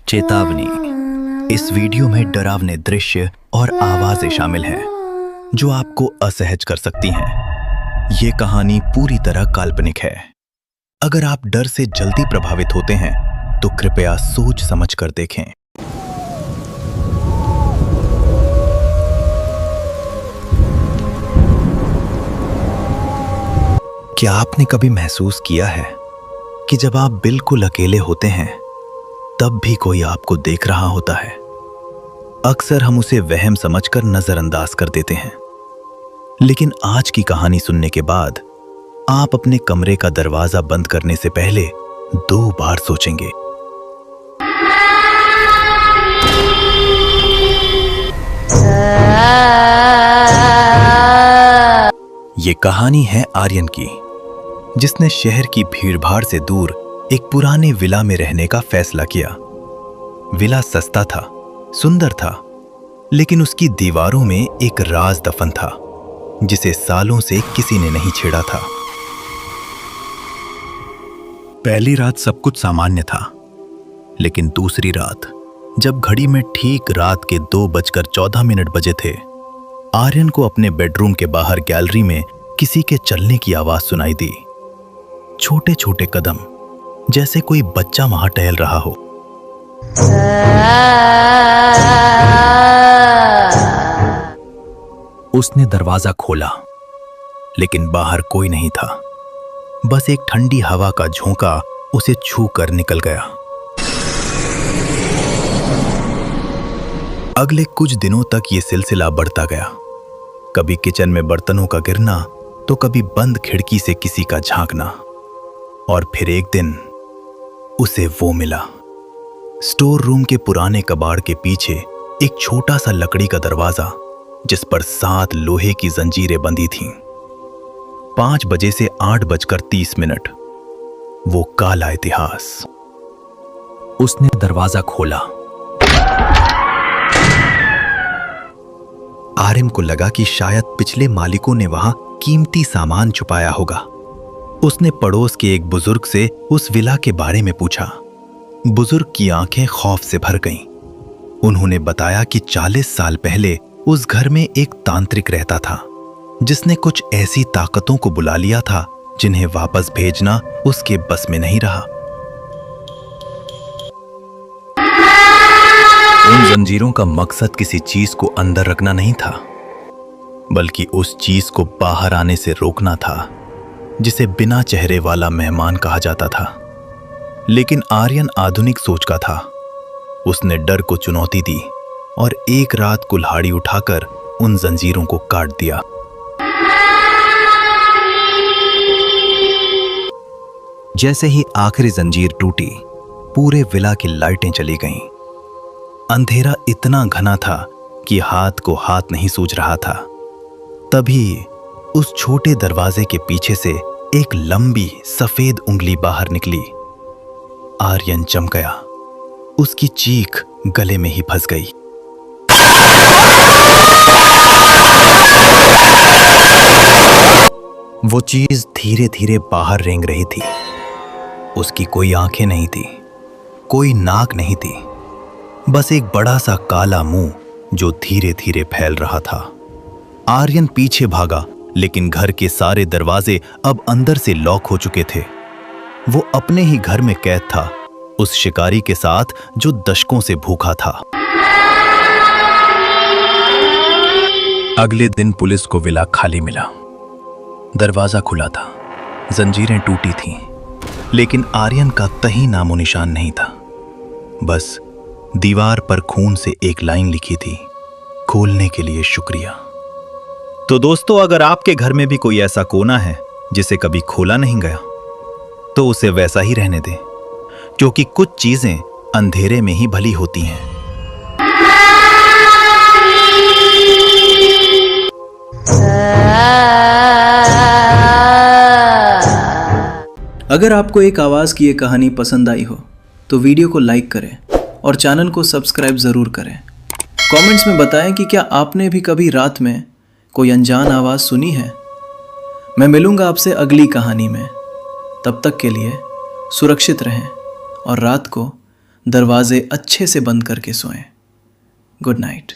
चेतावनी, इस वीडियो में डरावने दृश्य और आवाजें शामिल हैं जो आपको असहज कर सकती हैं। ये कहानी पूरी तरह काल्पनिक है। अगर आप डर से जल्दी प्रभावित होते हैं तो कृपया सोच समझ कर देखें। क्या आपने कभी महसूस किया है कि जब आप बिल्कुल अकेले होते हैं तब भी कोई आपको देख रहा होता है? अक्सर हम उसे वहम समझकर नजरअंदाज कर देते हैं, लेकिन आज की कहानी सुनने के बाद आप अपने कमरे का दरवाजा बंद करने से पहले 2 बार सोचेंगे। ये कहानी है आर्यन की, जिसने शहर की भीड़भाड़ से दूर एक पुराने विला में रहने का फैसला किया। विला सस्ता था, सुंदर था, लेकिन उसकी दीवारों में एक राज दफन था जिसे सालों से किसी ने नहीं छेड़ा था। पहली रात सब कुछ सामान्य था, लेकिन दूसरी रात, जब घड़ी में ठीक रात के 2:14 बजे थे, आर्यन को अपने बेडरूम के बाहर गैलरी में किसी के चलने की आवाज सुनाई दी। छोटे छोटे कदम, जैसे कोई बच्चा वहां टहल रहा हो। उसने दरवाजा खोला, लेकिन बाहर कोई नहीं था। बस एक ठंडी हवा का झोंका उसे छू कर निकल गया। अगले कुछ दिनों तक यह सिलसिला बढ़ता गया। कभी किचन में बर्तनों का गिरना, तो कभी बंद खिड़की से किसी का झांकना। और फिर एक दिन उसे वो मिला। स्टोर रूम के पुराने कबाड़ के पीछे एक छोटा सा लकड़ी का दरवाजा, जिस पर 7 लोहे की जंजीरें बंधी थीं। 5 बजे से 8:30, वो काला इतिहास। उसने दरवाजा खोला। आर्यन को लगा कि शायद पिछले मालिकों ने वहां कीमती सामान छुपाया होगा। उसने पड़ोस के एक बुजुर्ग से उस विला के बारे में पूछा। बुजुर्ग की आंखें खौफ से भर गईं। उन्होंने बताया कि 40 साल पहले उस घर में एक तांत्रिक रहता था, जिसने कुछ ऐसी ताकतों को बुला लिया था जिन्हें वापस भेजना उसके बस में नहीं रहा। उन जंजीरों का मकसद किसी चीज को अंदर रखना नहीं था, बल्कि उस चीज को बाहर आने से रोकना था, जिसे बिना चेहरे वाला मेहमान कहा जाता था। लेकिन आर्यन आधुनिक सोच का था। उसने डर को चुनौती दी और एक रात कुल्हाड़ी उठाकर उन जंजीरों को काट दिया। जैसे ही आखिरी जंजीर टूटी, पूरे विला की लाइटें चली गईं। अंधेरा इतना घना था कि हाथ को हाथ नहीं सूझ रहा था। तभी उस छोटे दरवाजे के पीछे से एक लंबी सफेद उंगली बाहर निकली। आर्यन चमक गया। उसकी चीख गले में ही फंस गई। वो चीज धीरे धीरे बाहर रेंग रही थी। उसकी कोई आंखें नहीं थी, कोई नाक नहीं थी, बस एक बड़ा सा काला मुंह जो धीरे धीरे फैल रहा था। आर्यन पीछे भागा, लेकिन घर के सारे दरवाजे अब अंदर से लॉक हो चुके थे। वो अपने ही घर में कैद था, उस शिकारी के साथ जो दशकों से भूखा था। अगले दिन पुलिस को विला खाली मिला। दरवाजा खुला था, जंजीरें टूटी थीं, लेकिन आर्यन का कहीं नामो निशान नहीं था। बस दीवार पर खून से एक लाइन लिखी थी, खोलने के लिए शुक्रिया। तो दोस्तों, अगर आपके घर में भी कोई ऐसा कोना है जिसे कभी खोला नहीं गया, तो उसे वैसा ही रहने दें, क्योंकि कुछ चीजें अंधेरे में ही भली होती हैं। अगर आपको एक आवाज की ये कहानी पसंद आई हो तो वीडियो को लाइक करें और चैनल को सब्सक्राइब जरूर करें। कमेंट्स में बताएं कि क्या आपने भी कभी रात में कोई अनजान आवाज सुनी है। मैं मिलूंगा आपसे अगली कहानी में। तब तक के लिए सुरक्षित रहें और रात को दरवाजे अच्छे से बंद करके सोएं। Good night.